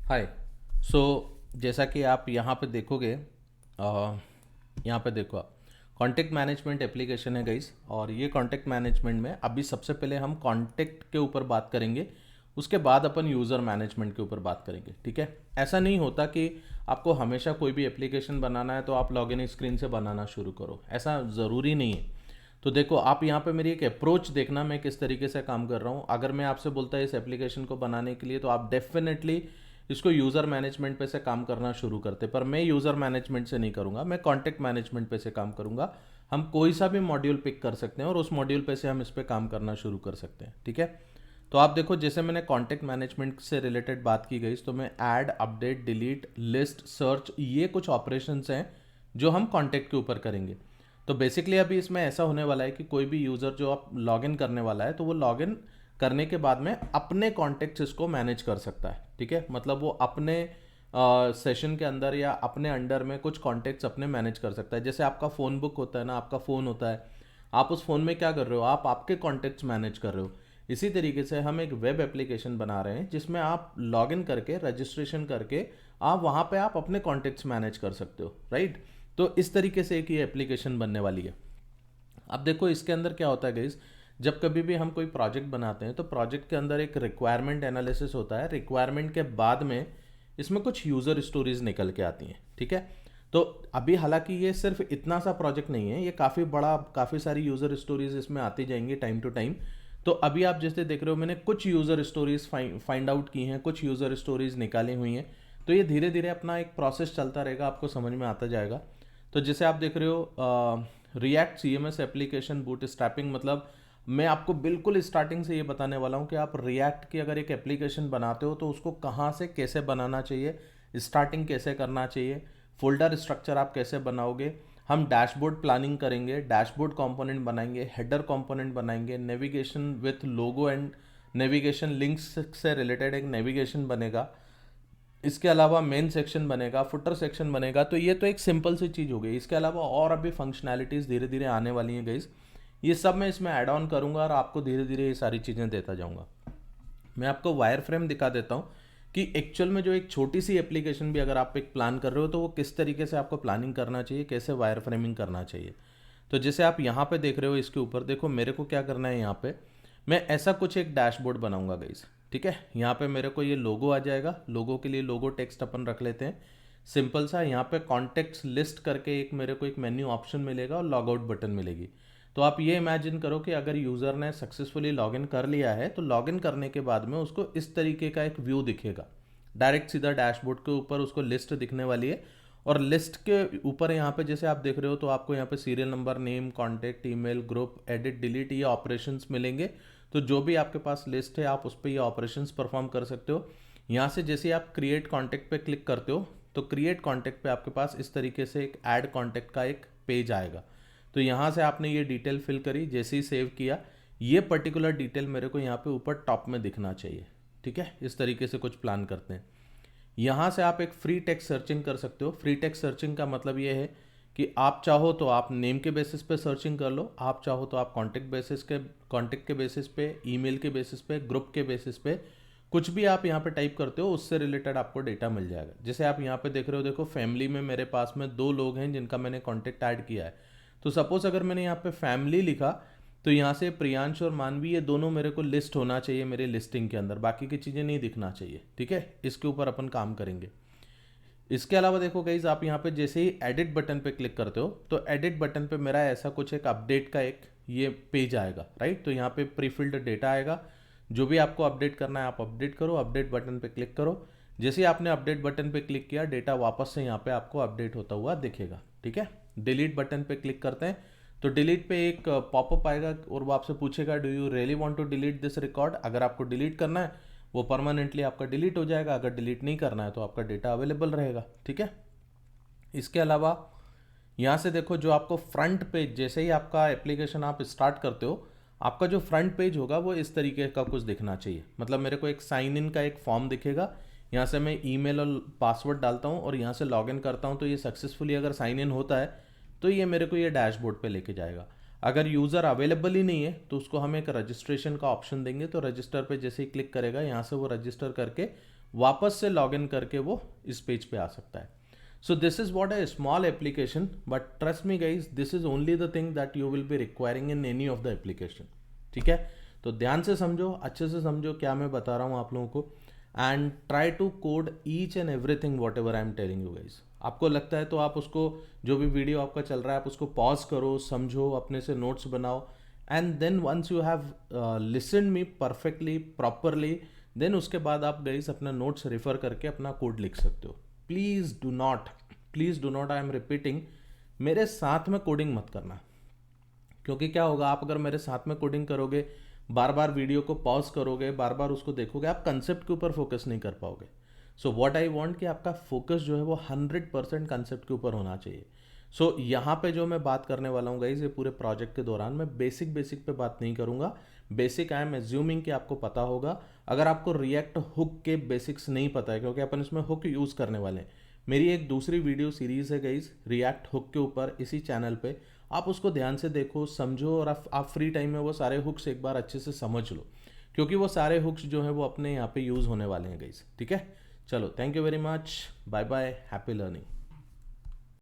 हाय। सो जैसा कि आप यहाँ पे देखोगे, यहाँ पे देखो आप, कॉन्टेक्ट मैनेजमेंट एप्लीकेशन है गाइस। और ये कॉन्टेक्ट मैनेजमेंट में अभी सबसे पहले हम कॉन्टेक्ट के ऊपर बात करेंगे, उसके बाद अपन यूज़र मैनेजमेंट के ऊपर बात करेंगे। ठीक है, ऐसा नहीं होता कि आपको हमेशा कोई भी एप्लीकेशन बनाना है तो आप लॉगिन स्क्रीन से बनाना शुरू करो, ऐसा ज़रूरी नहीं है। तो देखो आप यहाँ पे मेरी एक अप्रोच देखना, मैं किस तरीके से काम कर रहा हूँ। अगर मैं आपसे बोलता है इस एप्लीकेशन को बनाने के लिए, तो आप डेफिनेटली इसको यूज़र मैनेजमेंट पे से काम करना शुरू करते, पर मैं यूज़र मैनेजमेंट से नहीं करूँगा, मैं कॉन्टेक्ट मैनेजमेंट पे से काम करूँगा। हम कोई सा भी मॉड्यूल पिक कर सकते हैं और उस मॉड्यूल पे से हम इस पर काम करना शुरू कर सकते हैं। ठीक है, तो आप देखो जैसे मैंने कॉन्टेक्ट मैनेजमेंट से रिलेटेड बात की गई, तो मैं add, update, delete, list, search, ये कुछ ऑपरेशंस हैं जो हम कॉन्टेक्ट के ऊपर करेंगे। तो बेसिकली अभी इसमें ऐसा होने वाला है कि कोई भी यूज़र जो आप लॉगिन करने वाला है, तो वो लॉगिन करने के बाद में अपने कॉन्टेक्ट्स इसको मैनेज कर सकता है। ठीक है, मतलब वो अपने सेशन के अंदर या अपने अंडर में कुछ कॉन्टेक्ट्स अपने मैनेज कर सकता है। जैसे आपका फ़ोन बुक होता है ना, आपका फ़ोन होता है, आप उस फ़ोन में क्या कर रहे हो, आप आपके कॉन्टेक्ट्स मैनेज कर रहे हो। इसी तरीके से हम एक वेब एप्लीकेशन बना रहे हैं जिसमें आप लॉगिन करके, रजिस्ट्रेशन करके, आप वहाँ पे आप अपने कॉन्टेक्ट्स मैनेज कर सकते हो, राइट। तो इस तरीके से एक ये एप्लीकेशन बनने वाली है। अब देखो इसके अंदर क्या होता है गाइस, जब कभी भी हम कोई प्रोजेक्ट बनाते हैं तो प्रोजेक्ट के अंदर एक रिक्वायरमेंट एनालिसिस होता है। रिक्वायरमेंट के बाद में इसमें कुछ यूज़र स्टोरीज निकल के आती हैं। ठीक है, तो अभी हालांकि ये सिर्फ इतना सा प्रोजेक्ट नहीं है, ये काफ़ी बड़ा, काफ़ी सारी यूज़र स्टोरीज इसमें आती जाएंगी टाइम टू टाइम। तो अभी आप जैसे देख रहे हो, मैंने कुछ यूज़र स्टोरीज फाइंड आउट की हैं, कुछ यूज़र स्टोरीज निकाली हुई हैं। तो ये धीरे धीरे अपना एक प्रोसेस चलता रहेगा, आपको समझ में आता जाएगा। तो जैसे आप देख रहे हो, react CMS application boot strapping, मतलब मैं आपको बिल्कुल स्टार्टिंग से ये बताने वाला हूँ कि आप रिएक्ट की अगर एक एप्लीकेशन बनाते हो तो उसको कहाँ से कैसे बनाना चाहिए, स्टार्टिंग कैसे करना चाहिए, फोल्डर स्ट्रक्चर आप कैसे बनाओगे। हम डैशबोर्ड प्लानिंग करेंगे, डैशबोर्ड कंपोनेंट बनाएंगे, हेडर कंपोनेंट बनाएंगे, navigation with logo and navigation links से रिलेटेड एक नेविगेशन बनेगा। इसके अलावा मेन सेक्शन बनेगा, फुटर सेक्शन बनेगा। तो ये तो एक सिंपल सी चीज़ हो गई। इसके अलावा और अभी फंक्शनैलिटीज़ धीरे धीरे आने वाली हैं गाइस, ये सब मैं इसमें ऐड ऑन करूँगा और आपको धीरे धीरे ये सारी चीज़ें देता जाऊँगा। मैं आपको वायर फ्रेम दिखा देता हूँ कि एक्चुअल में जो एक छोटी सी एप्लीकेशन भी अगर आप एक प्लान कर रहे हो तो वो किस तरीके से आपको प्लानिंग करना चाहिए, कैसे वायर फ्रेमिंग करना चाहिए। तो जैसे आप यहाँ पे देख रहे हो, इसके ऊपर देखो मेरे को क्या करना है। यहाँ पे मैं ऐसा कुछ एक डैशबोर्ड बनाऊंगा गाइस। ठीक है, यहाँ पे मेरे को ये लोगो आ जाएगा। लोगो के लिए लोगो टेक्स्ट अपन रख लेते हैं सिंपल सा। यहाँ पे कॉन्टेक्ट्स लिस्ट करके एक मेरे को एक मेन्यू ऑप्शन मिलेगा और लॉग आउट बटन मिलेगी। तो आप ये इमेजिन करो कि अगर यूज़र ने सक्सेसफुली लॉगिन कर लिया है तो लॉगिन करने के बाद में उसको इस तरीके का एक व्यू दिखेगा, डायरेक्ट सीधा डैशबोर्ड के ऊपर उसको लिस्ट दिखने वाली है। और लिस्ट के ऊपर यहाँ पे जैसे आप देख रहे हो, तो आपको यहाँ पे serial number, name, contact, email, group, edit, delete, ये ऑपरेशंस मिलेंगे। तो जो भी आपके पास लिस्ट है आप उस पर ये ऑपरेशंस परफॉर्म कर सकते हो। यहाँ से जैसे आप क्रिएट कॉन्टैक्ट पे क्लिक करते हो तो क्रिएट कॉन्टैक्ट पे आपके पास इस तरीके से एक ऐड कॉन्टैक्ट का एक पेज आएगा। तो यहाँ से आपने ये डिटेल फिल करी, जैसे ही सेव किया, ये पर्टिकुलर डिटेल मेरे को यहाँ पे ऊपर टॉप में दिखना चाहिए। ठीक है, इस तरीके से कुछ प्लान करते हैं। यहाँ से आप एक फ्री टेक्स्ट सर्चिंग कर सकते हो। फ्री टेक्स्ट सर्चिंग का मतलब ये है कि आप चाहो तो आप नेम के बेसिस पे सर्चिंग कर लो, आप चाहो तो आप कॉन्टेक्ट के बेसिस पे, ईमेल के बेसिस पे, ग्रुप के बेसिस पे, कुछ भी आप यहाँ पे टाइप करते हो उससे रिलेटेड आपको डेटा मिल जाएगा। जैसे आप यहाँ पे देख रहे हो, देखो फैमिली में मेरे पास में 2 लोग हैं जिनका मैंने कॉन्टेक्ट ऐड किया है। तो सपोज अगर मैंने यहाँ पे फैमिली लिखा तो यहाँ से प्रियांश और मानवी, ये दोनों मेरे को लिस्ट होना चाहिए मेरे लिस्टिंग के अंदर, बाकी की चीज़ें नहीं दिखना चाहिए। ठीक है, इसके ऊपर अपन काम करेंगे। इसके अलावा देखो गाइज, आप यहाँ पे जैसे ही एडिट बटन पे क्लिक करते हो तो एडिट बटन पे मेरा ऐसा कुछ एक अपडेट का एक ये पेज आएगा, राइट। तो यहाँ पे प्रीफिल्ड डेटा आएगा, जो भी आपको अपडेट करना है आप अपडेट करो, अपडेट बटन पे क्लिक करो। जैसे ही आपने अपडेट बटन पे क्लिक किया, डेटा वापस से यहाँ पे आपको अपडेट होता हुआ दिखेगा। ठीक है, डिलीट बटन पे क्लिक करते हैं तो डिलीट पे एक पॉपअप आएगा और वो आपसे पूछेगा do you really want to delete this record. अगर आपको डिलीट करना है वो परमानेंटली आपका डिलीट हो जाएगा, अगर डिलीट नहीं करना है तो आपका डेटा अवेलेबल रहेगा। ठीक है, इसके अलावा यहाँ से देखो, जो आपको फ्रंट पेज, जैसे ही आपका एप्लीकेशन आप स्टार्ट करते हो, आपका जो फ्रंट पेज होगा वो इस तरीके का कुछ दिखना चाहिए। मतलब मेरे को एक साइन इन का एक फॉर्म दिखेगा, यहाँ से मैं ईमेल और पासवर्ड डालता हूँ और यहाँ से लॉगिन करता हूँ, तो ये सक्सेसफुली अगर साइन इन होता है तो ये मेरे को ये डैशबोर्ड पे लेके जाएगा। अगर यूज़र अवेलेबल ही नहीं है तो उसको हम एक रजिस्ट्रेशन का ऑप्शन देंगे। तो रजिस्टर पे जैसे ही क्लिक करेगा, यहाँ से वो रजिस्टर करके वापस से लॉगिन करके वो इस पेज पे आ सकता है. So this is what a small application, but trust me guys, this is only the thing that you will be requiring in any of the application. ठीक है, तो ध्यान से समझो, अच्छे से समझो क्या मैं बता रहा हूँ आप लोगों को, and try to code each and everything whatever I am telling you guys. आपको लगता है तो आप उसको, जो भी वीडियो आपका चल रहा है, आप उसको पॉज करो, समझो, अपने से नोट्स बनाओ, and then once you have listen me perfectly properly, then उसके बाद आप गाइज अपना नोट्स रेफर करके अपना कोड लिख सकते हो. Please do not, I am repeating, मेरे साथ में कोडिंग मत करना. क्योंकि क्या होगा, आप अगर मेरे साथ में कोडिंग करोगे, बार बार वीडियो को पॉज करोगे, बार बार उसको देखोगे, आप कंसेप्ट के ऊपर फोकस नहीं कर पाओगे. सो व्हाट आई वांट कि आपका फोकस जो है वो 100% कंसेप्ट के ऊपर होना चाहिए. सो यहाँ पे जो मैं बात करने वाला हूँ गाइज, ये पूरे प्रोजेक्ट के दौरान मैं बेसिक पे बात नहीं करूँगा. बेसिक आई एम एज्यूमिंग कि आपको पता होगा. अगर आपको रिएक्ट हुक के बेसिक्स नहीं पता है, क्योंकि अपन इसमें हुक यूज़ करने वाले हैं, मेरी एक दूसरी वीडियो सीरीज़ है गाइज रिएक्ट हुक के ऊपर इसी चैनल पे, आप उसको ध्यान से देखो, समझो, और आप फ्री टाइम में वो सारे हुक्स एक बार अच्छे से समझ लो, क्योंकि वो सारे हुक्स जो है वो अपने यहाँ पे यूज़ होने वाले हैं गाइज. ठीक है, चलो, thank you very much, bye bye, happy learning.